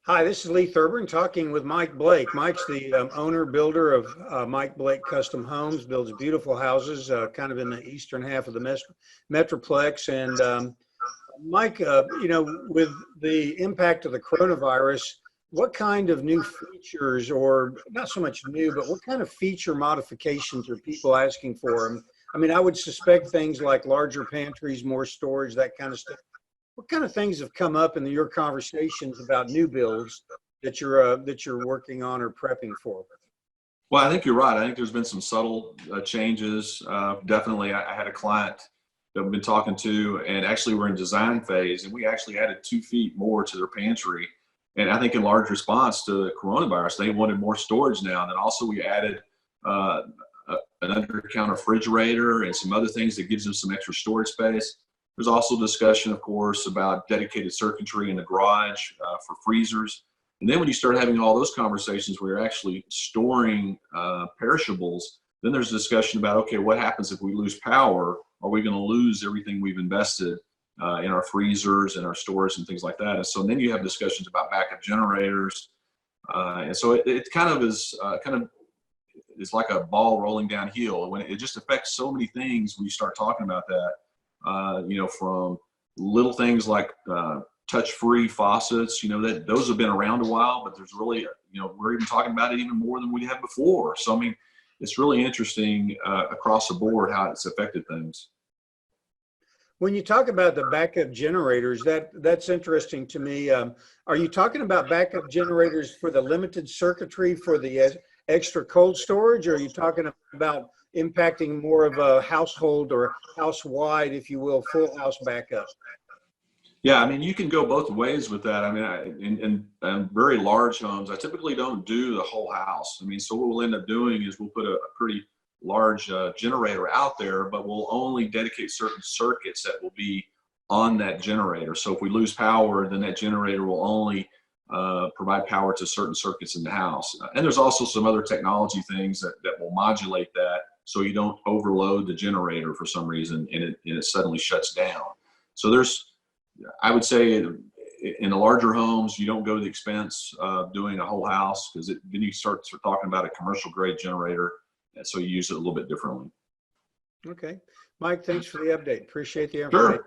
Hi, this is Lee Thurber talking with Mike Blake. Mike's the owner, builder of Mike Blake Custom Homes, builds beautiful houses kind of in the eastern half of the Metroplex. And Mike, with the impact of the coronavirus, what kind of new features, or not so much new, but what kind of feature modifications are people asking for? I mean, I would suspect things like larger pantries, more storage, that kind of stuff. What kind of things have come up in your conversations about new builds that you're working on or prepping for? Well, I think you're right. I think there's been some subtle changes. Definitely, I had a client that we've been talking to, and actually we're in design phase, and we actually added 2 feet more to their pantry. And I think in large response to the coronavirus, they wanted more storage now. And then also we added an under-counter refrigerator and some other things that gives them some extra storage space. There's also discussion, of course, about dedicated circuitry in the garage for freezers. And then when you start having all those conversations where you're actually storing perishables, then there's discussion about, okay, what happens if we lose power? Are we going to lose everything we've invested in our freezers and our stores and things like that? And so then you have discussions about backup generators. And so it kind of is it's like a ball rolling downhill. When it just affects so many things when you start talking about that. From little things like touch-free faucets, that those have been around a while, but there's really, we're even talking about it even more than we had before. So, I mean, it's really interesting across the board how it's affected things. When you talk about the backup generators, that's interesting to me. Are you talking about backup generators for the limited circuitry for the extra cold storage, or are you talking about impacting more of a household or house-wide, if you will, full house backup? Yeah, I mean, you can go both ways with that. I mean, in very large homes, I typically don't do the whole house. I mean, so what we'll end up doing is we'll put a pretty large generator out there, but we'll only dedicate certain circuits that will be on that generator. So if we lose power, then that generator will only provide power to certain circuits in the house. And there's also some other technology things that will modulate that so you don't overload the generator for some reason and it suddenly shuts down. So I would say in the larger homes, you don't go to the expense of doing a whole house, because then you start talking about a commercial grade generator, and so you use it a little bit differently. Okay. Mike, thanks for the update. Appreciate the information. Sure.